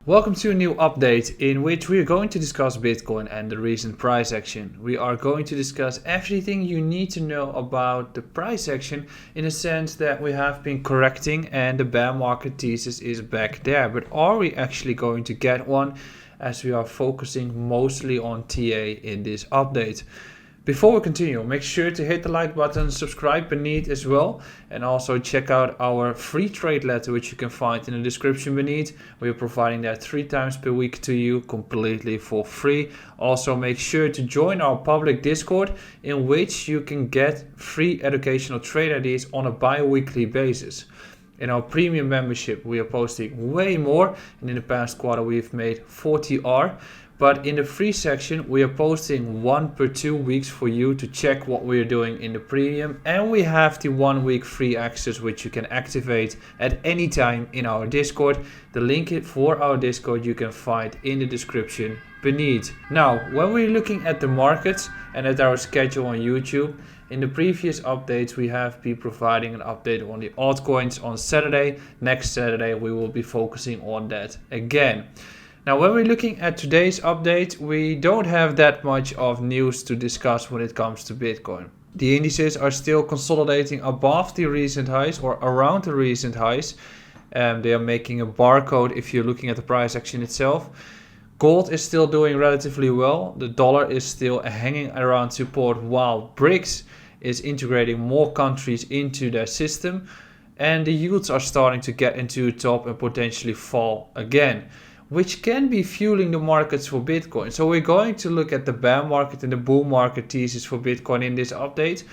Welcome to a new update in which we are going to discuss Bitcoin and the recent price action. We are going to discuss everything you need to know about the price action in a sense that we have been correcting and the bear market thesis is back there. But are we actually going to get one, as we are focusing mostly on TA in this update? Before we continue, make sure to hit the like button, subscribe beneath as well, and also check out our free trade letter, which you can find in the description beneath. We are providing that 3 times per week to you completely for free. Also, make sure to join our public Discord, in which you can get free educational trade ideas on a bi-weekly basis. In our premium membership, we are posting way more, and in the past quarter we've made 40R. But in the free section, we are posting 1 per 2 weeks for you to check what we are doing in the premium. And we have the 1 week free access, which you can activate at any time in our Discord. The link for our Discord you can find in the description beneath. Now, when we're looking at the markets and at our schedule on YouTube, in the previous updates, we have been providing an update on the altcoins on Saturday. Next Saturday, we will be focusing on that again. Now, when we're looking at today's update, we don't have that much of news to discuss when it comes to Bitcoin. The indices are still consolidating above the recent highs or around the recent highs. They are making a barcode if you're looking at the price action itself. Gold is still doing relatively well. The dollar is still hanging around support while BRICS is integrating more countries into their system. And the yields are starting to get into the top and potentially fall again, which can be fueling the markets for Bitcoin. So we're going to look at the bear market and the bull market thesis for Bitcoin in this update.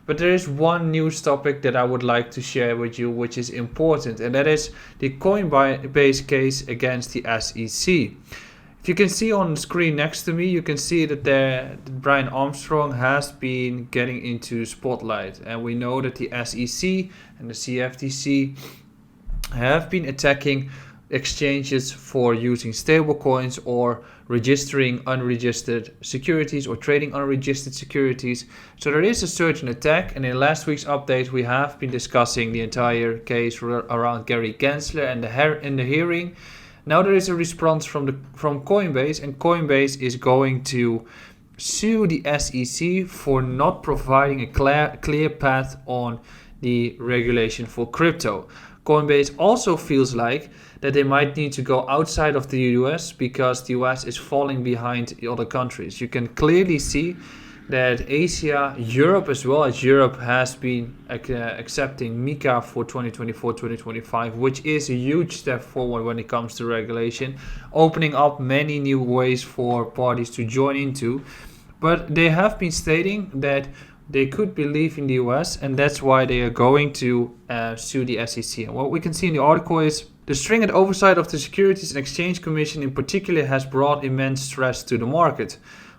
But there is one news topic that I would like to share with you, which is important, and that is the Coinbase case against the SEC. If you can see on the screen next to me, you can see that Brian Armstrong has been getting into spotlight. And we know that the SEC and the CFTC have been attacking exchanges for using stablecoins or registering unregistered securities or trading unregistered securities. So there is a certain attack, and in last week's update we have been discussing the entire case around Gary Gensler and the hearing. Now there is a response from Coinbase, and Coinbase is going to sue the SEC for not providing a clear path on the regulation for crypto. Coinbase also feels like that they might need to go outside of the US because the US is falling behind the other countries. You can clearly see that Asia, Europe as well, as Europe has been accepting MiCA for 2024-2025, which is a huge step forward when it comes to regulation, opening up many new ways for parties to join into. But they have been stating that they could be leaving the US, and that's why they are going to sue the SEC. And what we can see in the article is the stringent oversight of the Securities and Exchange Commission in particular has brought immense stress to the market.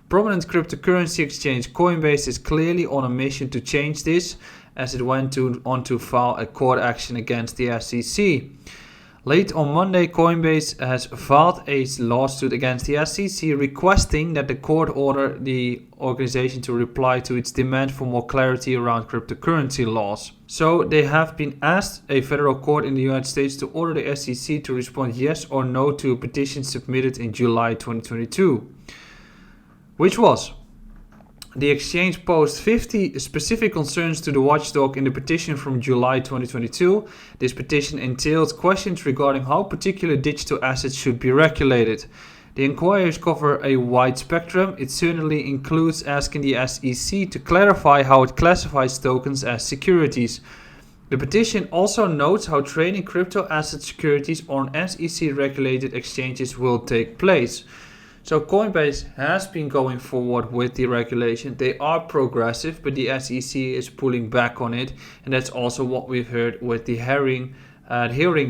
Prominent cryptocurrency exchange Coinbase is clearly on a mission to change this, as it went on to file a court action against the SEC. Late on Monday, Coinbase has filed a lawsuit against the SEC requesting that the court order the organization to reply to its demand for more clarity around cryptocurrency laws. So they have been asked a federal court in the United States to order the SEC to respond yes or no to a petition submitted in July 2022, which was: the exchange posed 50 specific concerns to the watchdog in the petition from July 2022. This petition entailed questions regarding how particular digital assets should be regulated. The inquiries cover a wide spectrum. It certainly includes asking the SEC to clarify how it classifies tokens as securities. The petition also notes how trading crypto asset securities on SEC-regulated exchanges will take place. So Coinbase has been going forward with the regulation. They are progressive, but the SEC is pulling back on it. And that's also what we've heard with the hearing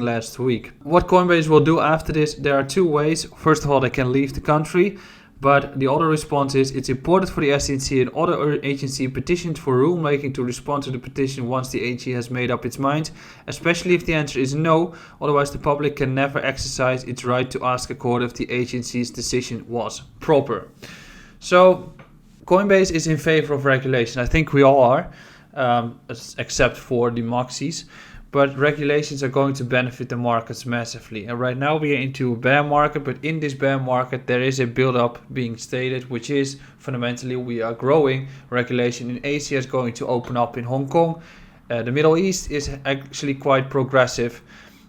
last week. What Coinbase will do after this, there are 2 ways. First of all, they can leave the country. But the other response is it's important for the SEC and other agency petitioned for rulemaking to respond to the petition once the agency has made up its mind, especially if the answer is no. Otherwise, the public can never exercise its right to ask a court if the agency's decision was proper. So Coinbase is in favor of regulation. I think we all are, except for the Moxies. but regulations are going to benefit the markets massively. And right now we are into a bear market, but in this bear market there is a build-up being stated, which is fundamentally we are growing. Regulation in Asia is going to open up in Hong Kong. The Middle East is actually quite progressive.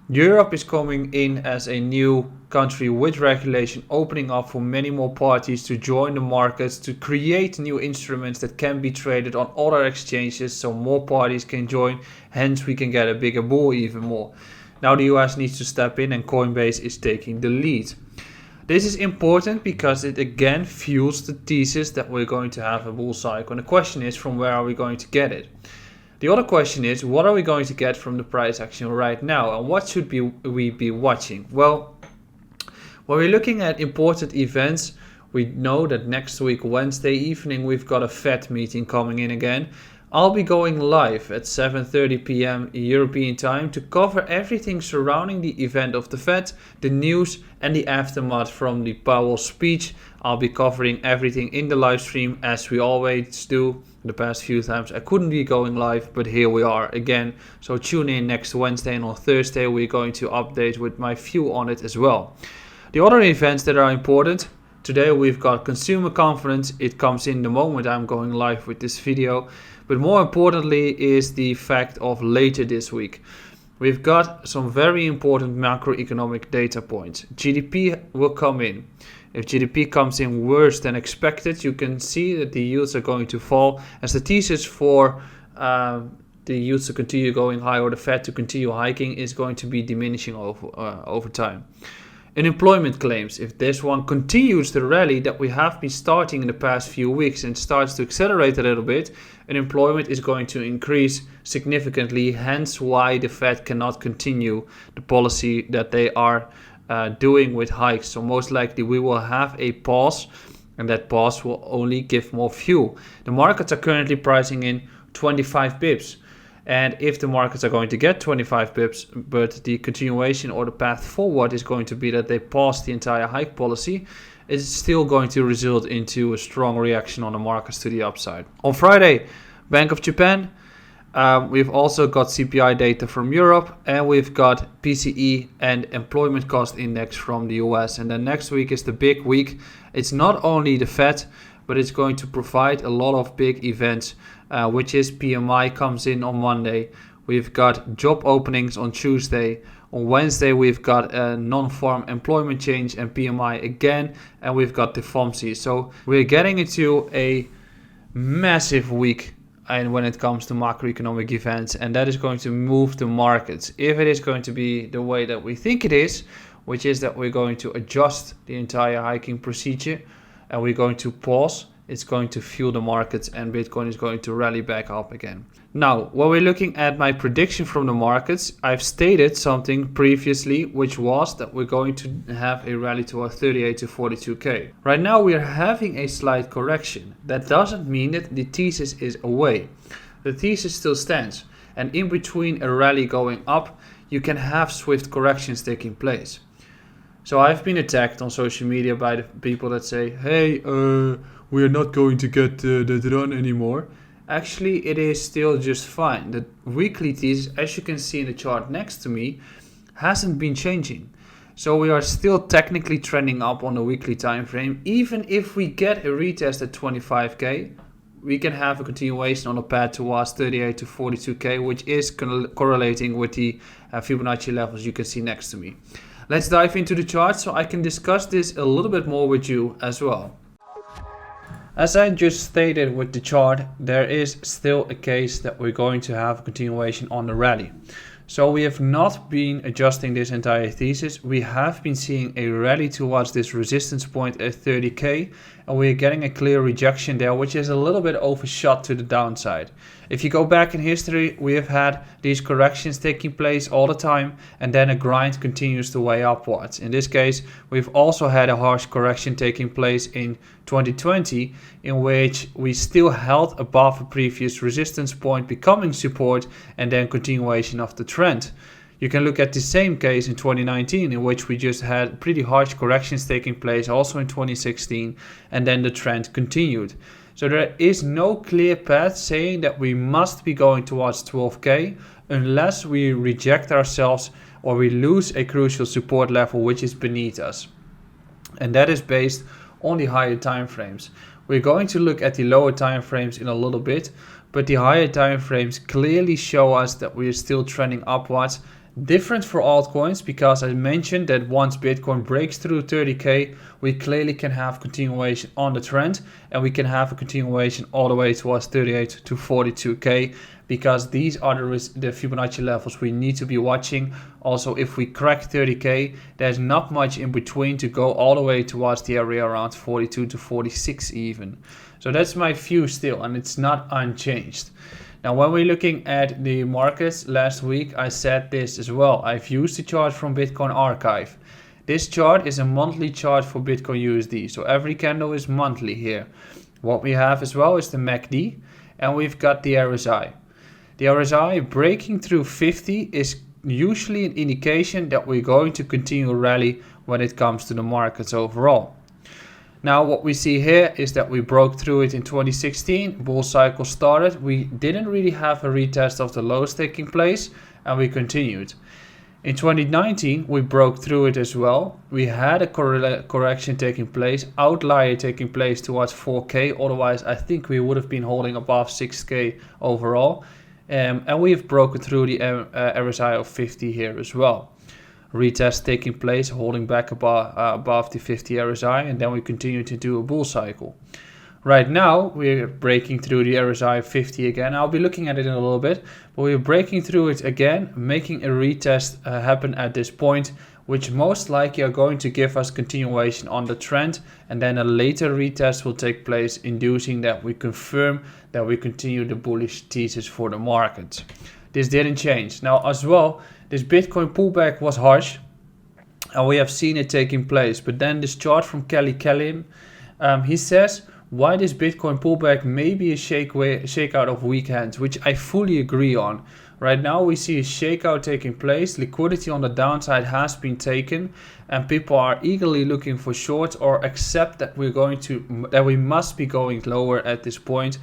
Europe is coming in as a new country with regulation opening up for many more parties to join the markets, to create new instruments that can be traded on other exchanges so more parties can join, hence we can get a bigger bull even more. Now the US needs to step in and Coinbase is taking the lead. This is important because it again fuels the thesis that we're going to have a bull cycle, and the question is, from where are we going to get it? The other question is, what are we going to get from the price action right now, and what should we be watching? Well, when we're looking at important events, we know that next week, Wednesday evening, we've got a Fed meeting coming in again. I'll be going live at 7:30 p.m. European time to cover everything surrounding the event of the Fed, the news and the aftermath from the Powell speech. I'll be covering everything in the live stream as we always do. The past few times I couldn't be going live, but here we are again. So tune in next Wednesday, and on Thursday we're going to update with my view on it as well. The other events that are important, today we've got consumer confidence. It comes in the moment I'm going live with this video. But more importantly is the fact of later this week. We've got some very important macroeconomic data points. GDP will come in. If GDP comes in worse than expected, you can see that the yields are going to fall, as the thesis for the yields to continue going high or the Fed to continue hiking is going to be diminishing over time. Unemployment claims, if this one continues the rally that we have been starting in the past few weeks and starts to accelerate a little bit, unemployment is going to increase significantly, hence why the Fed cannot continue the policy that they are doing with hikes. So most likely we will have a pause, and that pause will only give more fuel. The markets are currently pricing in 25 bips. And if the markets are going to get 25 pips, but the continuation or the path forward is going to be that they pause the entire hike policy, it's still going to result into a strong reaction on the markets to the upside. On Friday, Bank of Japan, we've also got CPI data from Europe, and we've got PCE and employment cost index from the US. And then next week is the big week. It's not only the Fed, but it's going to provide a lot of big events, which is PMI comes in on Monday. We've got job openings on Tuesday. On Wednesday, we've got a non-farm employment change and PMI again, and we've got the FOMC. So we're getting into a massive week and when it comes to macroeconomic events, and that is going to move the markets. If it is going to be the way that we think it is, which is that we're going to adjust the entire hiking procedure, and we're going to pause, it's going to fuel the markets and Bitcoin is going to rally back up again. Now, when we're looking at my prediction from the markets, I've stated something previously, which was that we're going to have a rally toward 38 to 42k. Right now we are having a slight correction. That doesn't mean that the thesis is away. The thesis still stands, and in between a rally going up, you can have swift corrections taking place. So I've been attacked on social media by the people that say, hey, we are not going to get that run anymore. Actually, it is still just fine. The weekly thesis, as you can see in the chart next to me, hasn't been changing. So we are still technically trending up on the weekly time frame. Even if we get a retest at 25k, we can have a continuation on a path towards 38 to 42k, which is correlating with the Fibonacci levels you can see next to me. Let's dive into the chart so I can discuss this a little bit more with you as well. As I just stated with the chart, there is still a case that we're going to have a continuation on the rally. So we have not been adjusting this entire thesis. We have been seeing a rally towards this resistance point at 30k, and we're getting a clear rejection there, which is a little bit overshot to the downside. If you go back in history, we have had these corrections taking place all the time, and then a grind continues the way upwards. In this case, we've also had a harsh correction taking place in 2020, in which we still held above a previous resistance point, becoming support, and then continuation of the trend. You can look at the same case in 2019, in which we just had pretty harsh corrections taking place, also in 2016, and then the trend continued. So there is no clear path saying that we must be going towards 12k, unless we reject ourselves or we lose a crucial support level which is beneath us. And that is based on the higher time frames. We're going to look at the lower time frames in a little bit, but the higher time frames clearly show us that we are still trending upwards. Different for altcoins, because I mentioned that once Bitcoin breaks through 30k, we clearly can have continuation on the trend, and we can have a continuation all the way towards 38 to 42k, because these are the Fibonacci levels we need to be watching. Also, if we crack 30k, there's not much in between to go all the way towards the area around 42 to 46 even. So that's my view still, and it's not unchanged. Now, when we're looking at the markets last week, I said this as well. I've used the chart from Bitcoin Archive. This chart is a monthly chart for Bitcoin USD. So every candle is monthly here. What we have as well is the MACD, and we've got the RSI. The RSI breaking through 50 is usually an indication that we're going to continue rally when it comes to the markets overall. Now what we see here is that we broke through it in 2016, bull cycle started. We didn't really have a retest of the lows taking place, and we continued. In 2019 we broke through it as well. We had a correction taking place, outlier taking place towards 4k, otherwise I think we would have been holding above 6k overall. And we've broken through the RSI of 50 here as well. Retest taking place, holding back above the 50 RSI, and then we continue to do a bull cycle. Right now we're breaking through the RSI 50 again. I'll be looking at it in a little bit, but we're breaking through it again, making a retest happen at this point, which most likely are going to give us continuation on the trend, and then a later retest will take place, inducing that we confirm that we continue the bullish thesis for the market. This didn't change. Now as well, this Bitcoin pullback was harsh, and we have seen it taking place. But then this chart from Kelly Kelly, he says, why this Bitcoin pullback may be a shakeout of weak hands, which I fully agree on. Right now we see a shakeout taking place, liquidity on the downside has been taken, and people are eagerly looking for shorts or accept that we must be going lower at this point,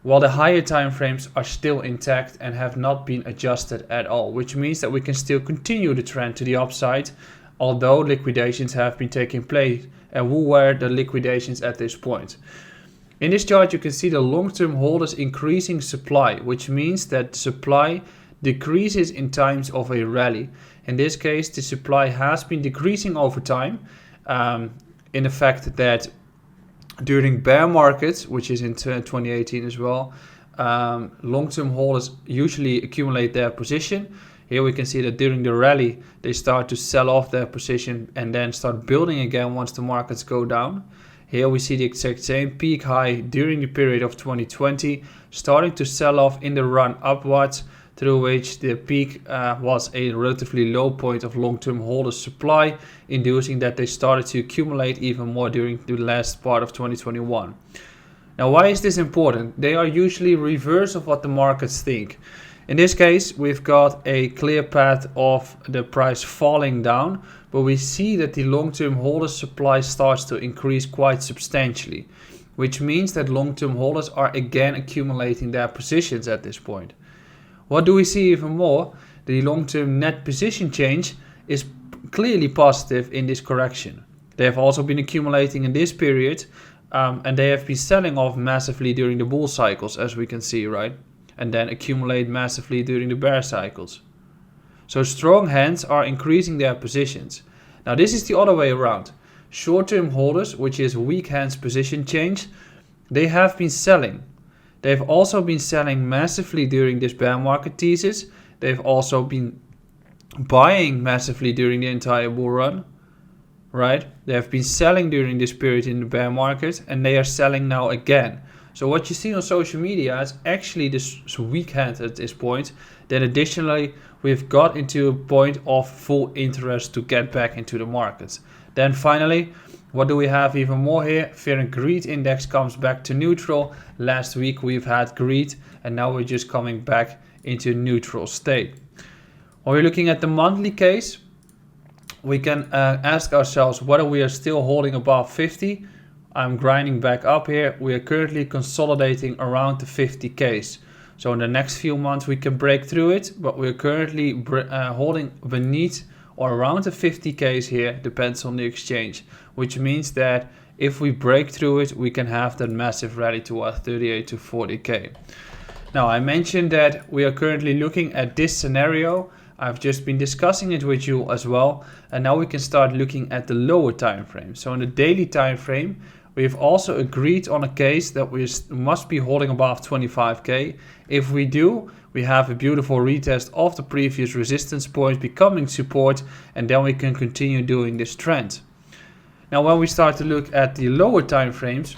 while the higher time frames are still intact and have not been adjusted at all, which means that we can still continue the trend to the upside, although liquidations have been taking place. And who were the liquidations at this point? In this chart you can see the long-term holders increasing supply, which means that supply decreases in times of a rally. In this case, the supply has been decreasing over time, in the fact that during bear markets, which is in 2018 as well, long-term holders usually accumulate their position. Here we can see that during the rally, they start to sell off their position and then start building again once the markets go down. Here we see the exact same peak high during the period of 2020, starting to sell off in the run upwards, through which the peak was a relatively low point of long-term holders supply, inducing that they started to accumulate even more during the last part of 2021. Now, why is this important? They are usually reverse of what the markets think. In this case, we've got a clear path of the price falling down, but we see that the long-term holders supply starts to increase quite substantially, which means that long-term holders are again accumulating their positions at this point. What do we see even more? The long-term net position change is clearly positive in this correction. They have also been accumulating in this period, and they have been selling off massively during the bull cycles, as we can see, right? And then accumulate massively during the bear cycles. So strong hands are increasing their positions. Now this is the other way around. Short-term holders, which is weak hands position change, they have been selling. They've also been selling massively during this bear market thesis. They've also been buying massively during the entire bull run, right? They have been selling during this period in the bear market, and they are selling now again. So what you see on social media is actually this weak hand at this point. Then additionally, we've got into a point of full interest to get back into the markets. Then finally, what do we have even more here? Fear and greed index comes back to neutral. Last week we've had greed, and now we're just coming back into neutral state. When we're looking at the monthly case, we can ask ourselves whether we are still holding above 50. I'm grinding back up here. We are currently consolidating around the 50Ks. So in the next few months we can break through it, but we're currently holding beneath or around the 50Ks here, depends on the exchange, which means that if we break through it, we can have that massive rally towards 38 to 40K. Now, I mentioned that we are currently looking at this scenario. I've just been discussing it with you as well. And now we can start looking at the lower time frame. So in the daily time frame, we've also agreed on a case that we must be holding above 25K. If we do, we have a beautiful retest of the previous resistance point becoming support, and then we can continue doing this trend. Now, when we start to look at the lower time frames,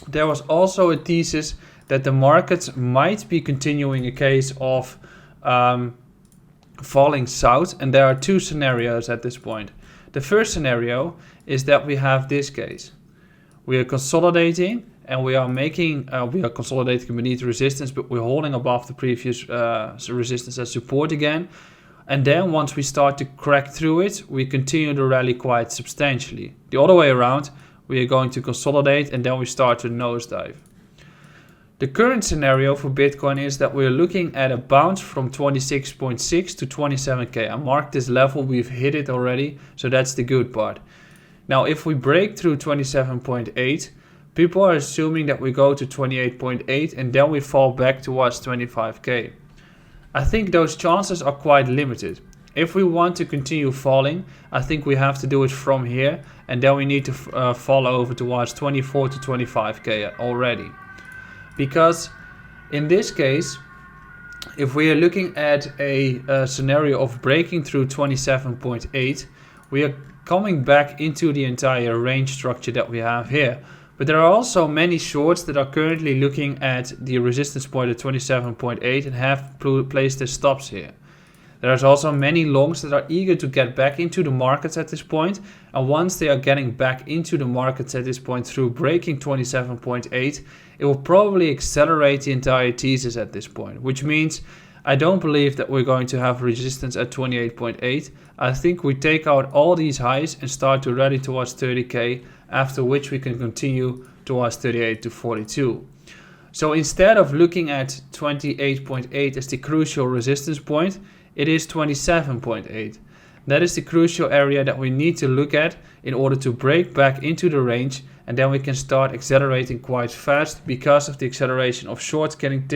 there was also a thesis that the markets might be continuing a case of falling south, and there are two scenarios at this point. The first scenario is that we have this case. We are consolidating and we are consolidating beneath resistance, but we're holding above the previous resistance as support again. And then once we start to crack through it, we continue to rally quite substantially. The other way around, we are going to consolidate and then we start to nosedive. The current scenario for Bitcoin is that we're looking at a bounce from 26.6 to 27K. I marked this level, we've hit it already, so that's the good part. Now, if we break through 27.8, people are assuming that we go to 28.8 and then we fall back towards 25K. I think those chances are quite limited. If we want to continue falling, I think we have to do it from here, and then we need to fall over towards 24 to 25K already. Because in this case, if we are looking at a scenario of breaking through 27.8, we are coming back into the entire range structure that we have here. But there are also many shorts that are currently looking at the resistance point at 27.8 and have placed their stops here. There's also many longs that are eager to get back into the markets at this point, and once they are getting back into the markets at this point through breaking 27.8, it will probably accelerate the entire thesis at this point, which means I don't believe that we're going to have resistance at 28.8. I think we take out all these highs and start to rally towards 30K, after which we can continue towards 38 to 42. So instead of looking at 28.8 as the crucial resistance point, it is 27.8. That is the crucial area that we need to look at in order to break back into the range, and then we can start accelerating quite fast because of the acceleration of shorts getting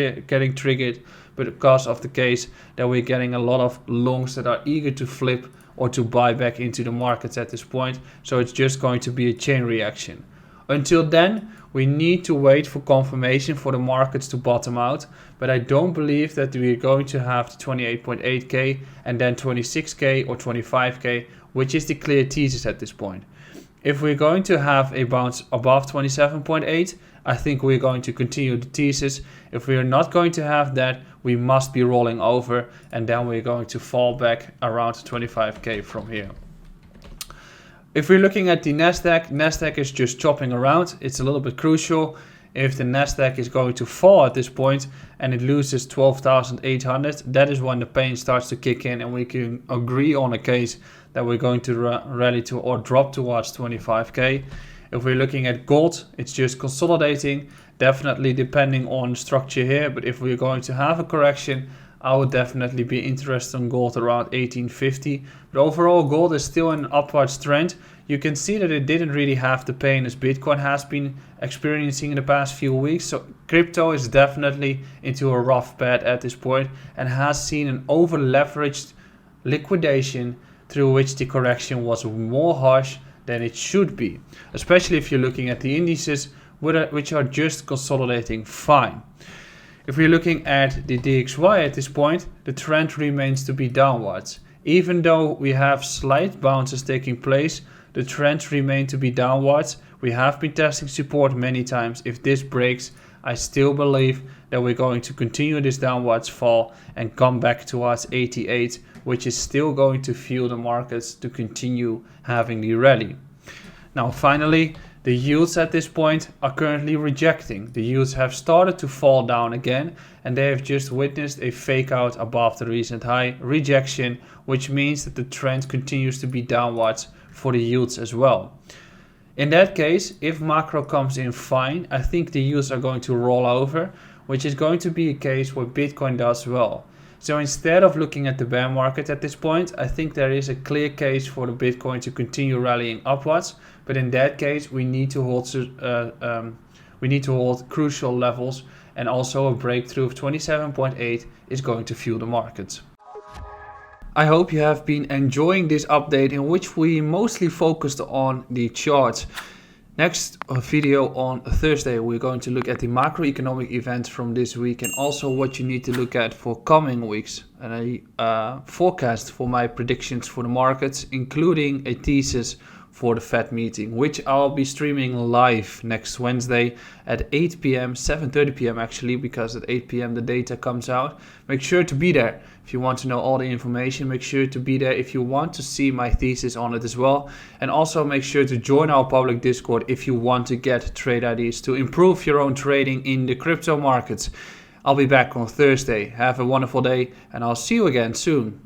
triggered, but because of the case that we're getting a lot of longs that are eager to flip or to buy back into the markets at this point. So it's just going to be a chain reaction. Until then, we need to wait for confirmation for the markets to bottom out, but I don't believe that we're going to have the 28.8K and then 26K or 25K, which is the clear thesis at this point. If we're going to have a bounce above 27.8, I think we're going to continue the thesis. If we are not going to have that, we must be rolling over, and then we're going to fall back around 25K from here. If we're looking at the NASDAQ is just chopping around. It's a little bit crucial. If the NASDAQ is going to fall at this point and it loses 12,800, that is when the pain starts to kick in and we can agree on a case that we're going to rally to or drop towards 25K. If we're looking at gold, it's just consolidating, definitely depending on structure here. But if we're going to have a correction, I would definitely be interested in gold around 1850. But overall, gold is still in an upwards trend. You can see that it didn't really have the pain as Bitcoin has been experiencing in the past few weeks. So crypto is definitely into a rough bed at this point and has seen an over leveraged liquidation through which the correction was more harsh than it should be, especially if you're looking at the indices which are just consolidating fine. If we're looking at the DXY at this point, the trend remains to be downwards. Even though we have slight bounces taking place, the trend remains to be downwards. We have been testing support many times. If this breaks, I still believe that we're going to continue this downwards fall and come back towards 88, which is still going to fuel the markets to continue having the rally. Now finally, the yields at this point are currently rejecting. The yields have started to fall down again, and they have just witnessed a fake out above the recent high rejection, which means that the trend continues to be downwards for the yields as well. In that case, if macro comes in fine, I think the yields are going to roll over. which is going to be a case where Bitcoin does well. So instead of looking at the bear market at this point, I think there is a clear case for the Bitcoin to continue rallying upwards. But in that case, we need to hold crucial levels, and also a breakthrough of 27.8 is going to fuel the market. I hope you have been enjoying this update in which we mostly focused on the charts. Next video on Thursday, we're going to look at the macroeconomic events from this week and also what you need to look at for coming weeks, and a forecast for my predictions for the markets, including a thesis for the Fed meeting, which I'll be streaming live next Wednesday at 8 p.m., 7:30 p.m. actually, because at 8 p.m. the data comes out. Make sure to be there. If you want to know all the information, make sure to be there if you want to see my thesis on it as well. And also make sure to join our public Discord if you want to get trade ideas to improve your own trading in the crypto markets. I'll be back on Thursday. Have a wonderful day, and I'll see you again soon.